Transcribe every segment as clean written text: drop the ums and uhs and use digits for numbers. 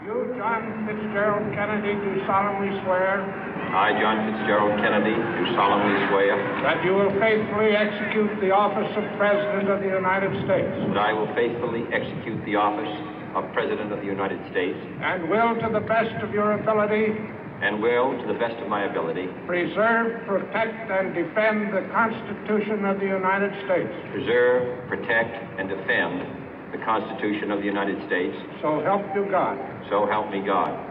You, John Fitzgerald Kennedy, do solemnly swear I, John Fitzgerald Kennedy, do solemnly swear that you will faithfully execute the office of President of the United States that I will faithfully execute the office of President of the United States and will, to the best of your ability, and will, to the best of my ability, preserve, protect, and defend the Constitution of the United States. preserve, protect, and defend the Constitution of the United States. So help you God. So help me God.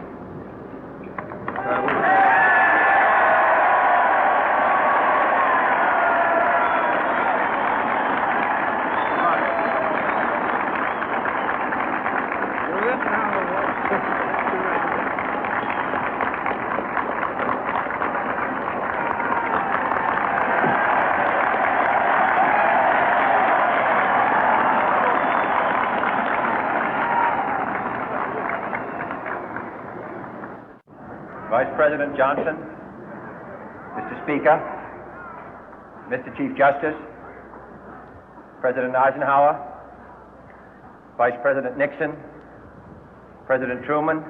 Vice President Johnson, Mr. Speaker, Mr. Chief Justice, President Eisenhower, Vice President Nixon, President Truman,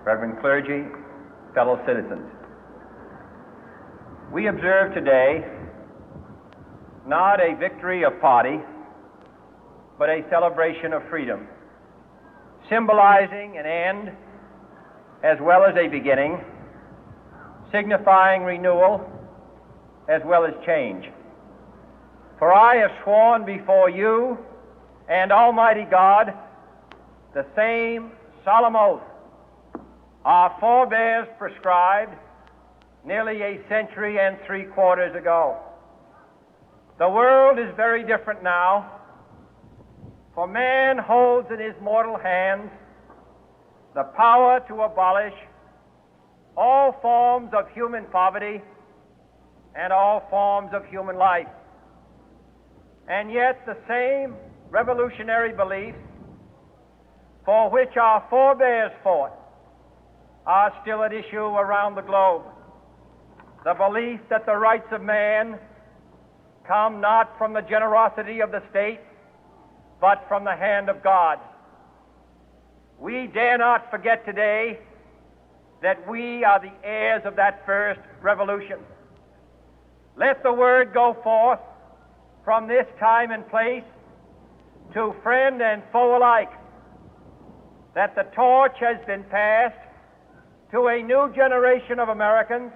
Reverend clergy, fellow citizens. We observe today not a victory of party, but a celebration of freedom, symbolizing an end as well as a beginning, signifying renewal as well as change. For I have sworn before you and Almighty God the same solemn oath our forebears prescribed nearly a century and 3/4 ago. The world is very different now, for man holds in his mortal hands the power to abolish all forms of human poverty and all forms of human life. And yet the same revolutionary beliefs for which our forebears fought are still at issue around the globe. The belief that the rights of man come not from the generosity of the state, but from the hand of God. We dare not forget today that we are the heirs of that first revolution. Let the word go forth from this time and place to friend and foe alike that the torch has been passed to a new generation of Americans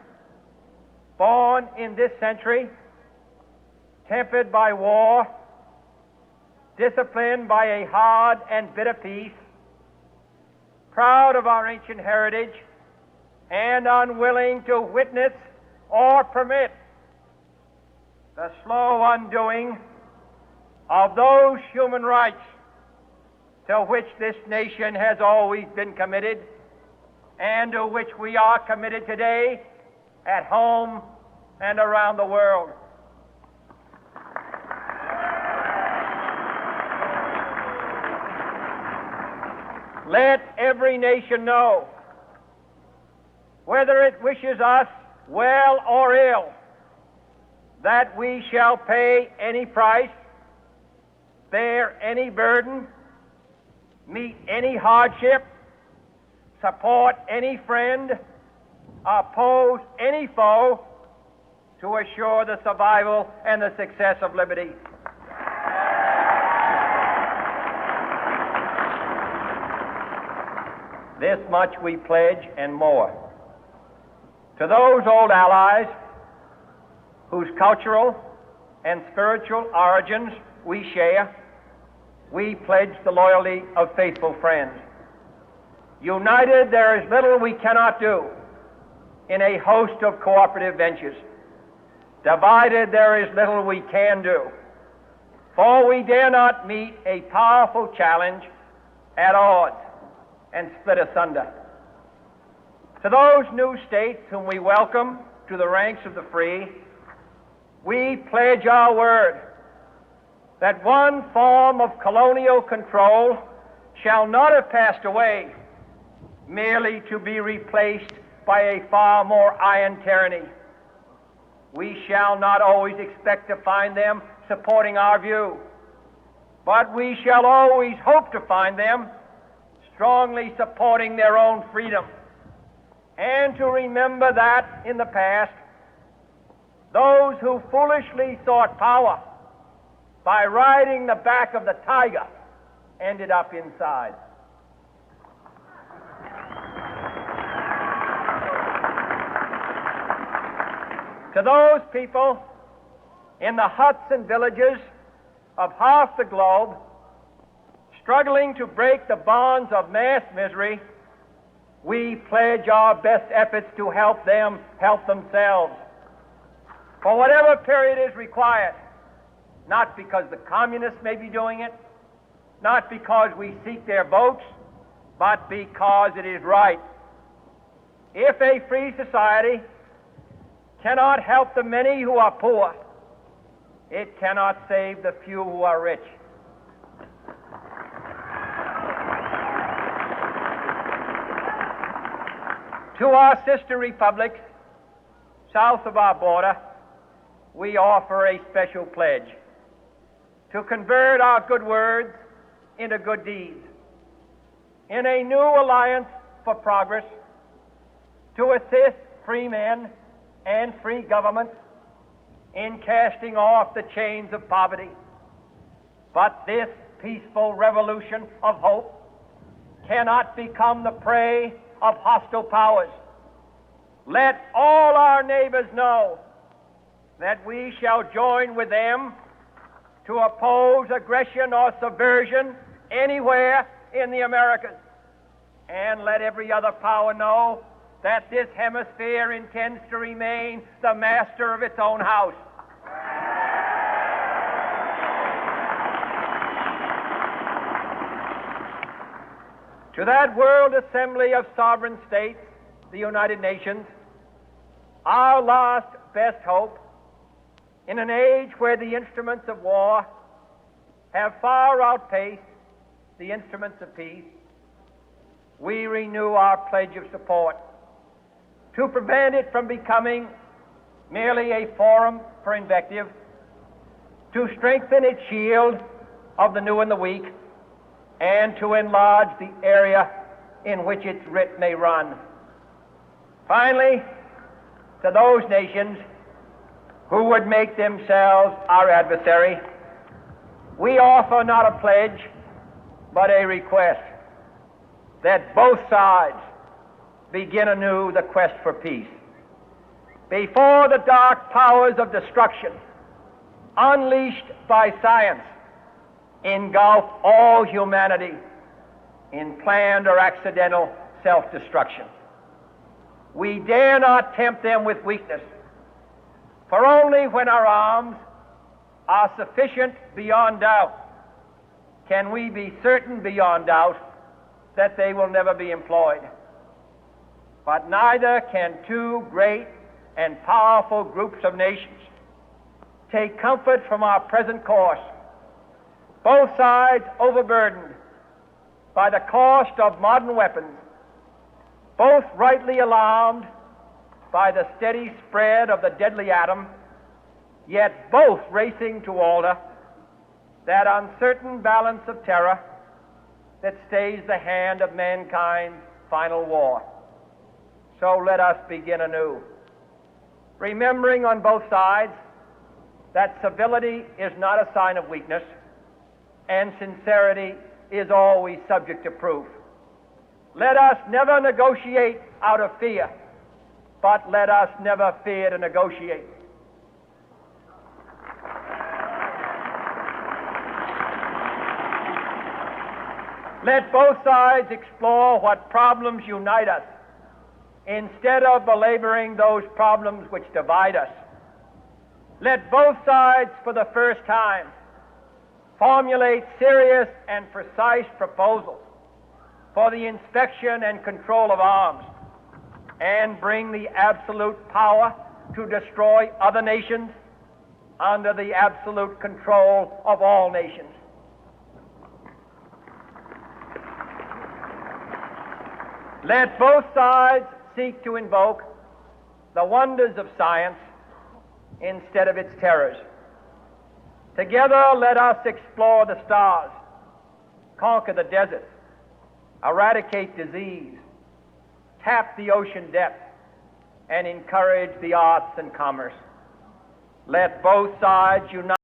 born in this century, tempered by war, disciplined by a hard and bitter peace, proud of our ancient heritage, and unwilling to witness or permit the slow undoing of those human rights to which this nation has always been committed and to which we are committed today at home and around the world. Let every nation know, whether it wishes us well or ill, that we shall pay any price, bear any burden, meet any hardship, support any friend, oppose any foe to assure the survival and the success of liberty. This much we pledge and more. To those old allies whose cultural and spiritual origins we share, we pledge the loyalty of faithful friends. United, there is little we cannot do in a host of cooperative ventures. Divided, there is little we can do, for we dare not meet a powerful challenge at odds and split asunder. To those new states whom we welcome to the ranks of the free, we pledge our word that one form of colonial control shall not have passed away, merely to be replaced by a far more iron tyranny. We shall not always expect to find them supporting our view, but we shall always hope to find them strongly supporting their own freedom, and to remember that in the past, those who foolishly sought power by riding the back of the tiger ended up inside. To those people in the huts and villages of half the globe struggling to break the bonds of mass misery, we pledge our best efforts to help them help themselves for whatever period is required, not because the communists may be doing it, not because we seek their votes, but because it is right. If a free society cannot help the many who are poor, it cannot save the few who are rich. To our sister republics south of our border, we offer a special pledge to convert our good words into good deeds, in a new alliance for progress, to assist free men and free governments in casting off the chains of poverty. But this peaceful revolution of hope cannot become the prey of hostile powers. Let all our neighbors know that we shall join with them to oppose aggression or subversion anywhere in the Americas. And let every other power know that this hemisphere intends to remain the master of its own house. To that World Assembly of Sovereign States, the United Nations, our last best hope, in an age where the instruments of war have far outpaced the instruments of peace, we renew our pledge of support to prevent it from becoming merely a forum for invective, to strengthen its shield of the new and the weak, and to enlarge the area in which its writ may run. Finally, to those nations who would make themselves our adversary, we offer not a pledge, but a request that both sides begin anew the quest for peace. Before the dark powers of destruction, unleashed by science, engulf all humanity in planned or accidental self-destruction, we dare not tempt them with weakness, for only when our arms are sufficient beyond doubt can we be certain beyond doubt that they will never be employed. But neither can two great and powerful groups of nations take comfort from our present course, both sides overburdened by the cost of modern weapons, both rightly alarmed by the steady spread of the deadly atom, yet both racing to alter that uncertain balance of terror that stays the hand of mankind's final war. So let us begin anew, remembering on both sides that civility is not a sign of weakness, and sincerity is always subject to proof. Let us never negotiate out of fear, but let us never fear to negotiate. Let both sides explore what problems unite us, instead of belaboring those problems which divide us. Let both sides, for the first time, formulate serious and precise proposals for the inspection and control of arms, and bring the absolute power to destroy other nations under the absolute control of all nations. Let both sides seek to invoke the wonders of science instead of its terrors. Together let us explore the stars, conquer the deserts, eradicate disease, tap the ocean depth, and encourage the arts and commerce. Let both sides unite